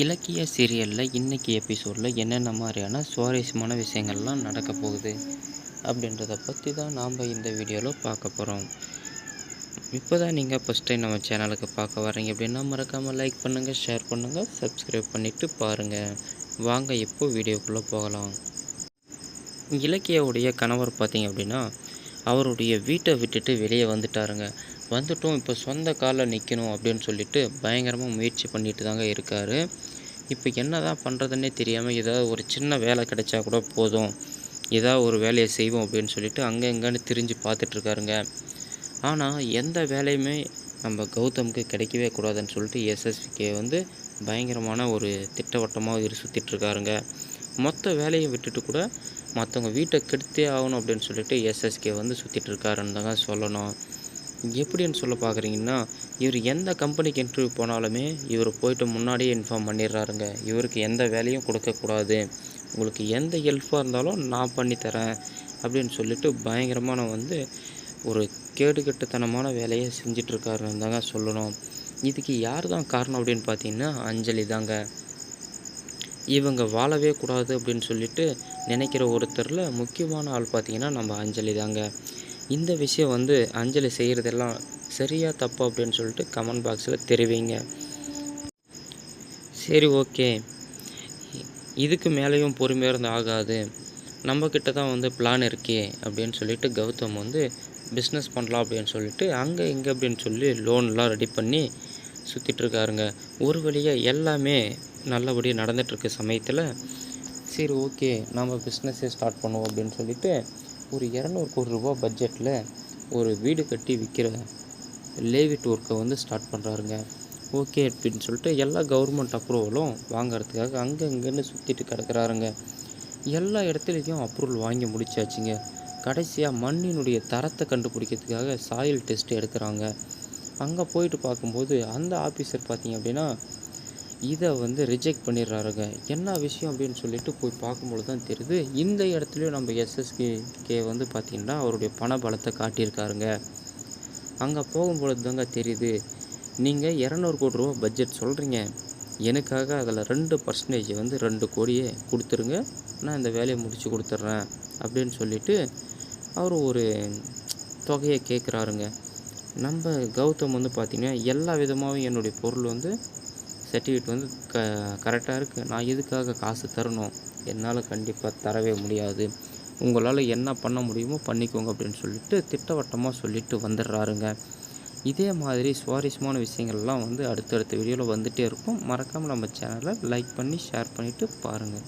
இலக்கிய சீரியலில் இன்றைக்கி எபிசோடில் என்னென்ன மாதிரியான சுவாரஸ்யமான விஷயங்கள்லாம் நடக்க போகுது அப்படின்றத பற்றி தான் நாம் இந்த வீடியோவில் பார்க்க போகிறோம். இப்போ தான் நீங்கள் ஃபஸ்ட் டைம் நம்ம சேனலுக்கு பார்க்க வர்றீங்க அப்படின்னா மறக்காமல் லைக் பண்ணுங்கள், ஷேர் பண்ணுங்கள், சப்ஸ்கிரைப் பண்ணிவிட்டு பாருங்கள். வாங்க இப்போ வீடியோக்குள்ளே போகலாம். இலக்கியாவுடைய கணவர் பார்த்திங்க அப்படின்னா அவருடைய வீட்டை விட்டுட்டு வெளியே வந்துட்டாருங்க. வந்துட்டும் இப்போ சொந்த காலில் நிற்கணும் அப்படின்னு சொல்லிட்டு பயங்கரமாக முயற்சி பண்ணிட்டு தாங்க இருக்கார். இப்போ என்ன தான் பண்ணுறதுன்னே தெரியாமல் ஏதாவது ஒரு சின்ன வேலை கிடைச்சா கூட போதும், ஏதாவது ஒரு வேலையை செய்வோம் அப்படின்னு சொல்லிட்டு அங்கே இங்கேன்னு திரிஞ்சு பார்த்துட்ருக்காருங்க. ஆனால் எந்த வேலையுமே நம்ம கௌதமுக்கு கிடைக்கவே கூடாதுன்னு சொல்லிட்டு எஸ்எஸ்கே வந்து பயங்கரமான ஒரு திட்டவட்டமாக சுற்றிட்டுருக்காருங்க. மொத்த வேலையை விட்டுட்டு கூட மற்றவங்க வீட்டை கெடுத்தே ஆகணும் அப்படின்னு சொல்லிட்டு எஸ்எஸ்கே வந்து சுற்றிட்டுருக்காருன்னு தாங்க சொல்லணும். எப்படின்னு சொல்ல பார்க்குறீங்கன்னா, இவர் எந்த கம்பெனிக்கு இன்டர்வியூ போனாலுமே இவர் போய்ட்டு முன்னாடியே இன்ஃபார்ம் பண்ணிடுறாருங்க. இவருக்கு எந்த வேலையும் கொடுக்கக்கூடாது, உங்களுக்கு எந்த ஹெல்ப்பாக இருந்தாலும் நான் பண்ணித்தரேன் அப்படின்னு சொல்லிட்டு பயங்கரமான வந்து ஒரு கேடுகெட்டுத்தனமான வேலையை செஞ்சிட்ருக்காருன்னு தாங்க சொல்லணும். இதுக்கு யார் தான் காரணம் அப்படின்னு பார்த்தீங்கன்னா அஞ்சலி தாங்க. இவங்க வாழவே கூடாது அப்படின்னு சொல்லிட்டு நினைக்கிற ஒருத்தரில் முக்கியமான ஆள் பார்த்திங்கன்னா நம்ம அஞ்சலி தாங்க. இந்த விஷயம் வந்து அஞ்சலி செய்கிறதெல்லாம் சரியா தப்பா அப்படின்னு சொல்லிட்டு கமெண்ட் பாக்ஸில் தெரிவிங்க. சரி, ஓகே, இதுக்கு மேலேயும் பொறுமையாக இருந்து ஆகாது, நம்மக்கிட்ட தான் வந்து பிளான் இருக்கே அப்படின்னு சொல்லிட்டு கௌதம் வந்து பிஸ்னஸ் பண்ணலாம் அப்படின்னு சொல்லிட்டு அங்கே இங்கே அப்படின்னு சொல்லி லோன்லாம் ரெடி பண்ணி சுற்றிட்டுருக்காருங்க. ஒரு வழியாக எல்லாமே நல்லபடியாக நடந்துகிட்ருக்க சமயத்தில் சரி, ஓகே, நம்ம பிஸ்னஸே ஸ்டார்ட் பண்ணுவோம் அப்படின்னு சொல்லிட்டு ஒரு 200 கோடி ரூபா பட்ஜெட்டில் ஒரு வீடு கட்டி விற்கிற லேவிட் ஒர்க்கை வந்து ஸ்டார்ட் பண்ணுறாருங்க. ஓகே அப்படின்னு சொல்லிட்டு எல்லா கவர்மெண்ட் அப்ரூவலும் வாங்கிறதுக்காக அங்கே இங்கேன்னு சுற்றிட்டு கிடக்கிறாருங்க. எல்லா இடத்துலையும் அப்ரூவல் வாங்கி முடிச்சாச்சுங்க. கடைசியாக மண்ணினுடைய தரத்தை கண்டுபிடிக்கிறதுக்காக சாயில் டெஸ்ட் எடுக்கிறாங்க. அங்கே போயிட்டு பார்க்கும்போது அந்த ஆஃபீஸர் பார்த்திங்க அப்படின்னா இதை வந்து ரிஜெக்ட் பண்ணிடுறாருங்க. என்ன விஷயம் அப்படின்னு சொல்லிட்டு போய் பார்க்கும்பொழுது தான் தெரியுது, இந்த இடத்துலையும் நம்ம எஸ்எஸ்கே வந்து பார்த்திங்கன்னா அவருடைய பண பலத்தை காட்டியிருக்காருங்க. அங்கே போகும்பொழுது தாங்க தெரியுது, நீங்கள் 200 கோடி ரூபா பட்ஜெட் சொல்கிறீங்க, எனக்காக அதில் 2% வந்து 2 கோடியே கொடுத்துருங்க, நான் இந்த வேலையை முடித்து கொடுத்துட்றேன் அப்படின்னு சொல்லிட்டு அவர் ஒரு தொகையை கேட்குறாருங்க. நம்ம கௌதம் வந்து பார்த்திங்கன்னா எல்லா விதமாகவும் என்னுடைய பொருள் வந்து சர்டிஃபிகேட் வந்து கரெக்டாக இருக்குது, நான் எதுக்காக காசு தரணும், என்னால் கண்டிப்பாக தரவே முடியாது, உங்களால் என்ன பண்ண முடியுமோ பண்ணிக்கோங்க அப்படின்னு சொல்லிட்டு திட்டவட்டமாக சொல்லிட்டு வந்துடுறாருங்க. இதே மாதிரி சுவாரஸ்யமான விஷயங்கள்லாம் வந்து அடுத்தடுத்த வீடியோவில் வந்துகிட்டே இருக்கும். மறக்காமல் நம்ம சேனலை லைக் பண்ணி ஷேர் பண்ணிவிட்டு பாருங்கள்.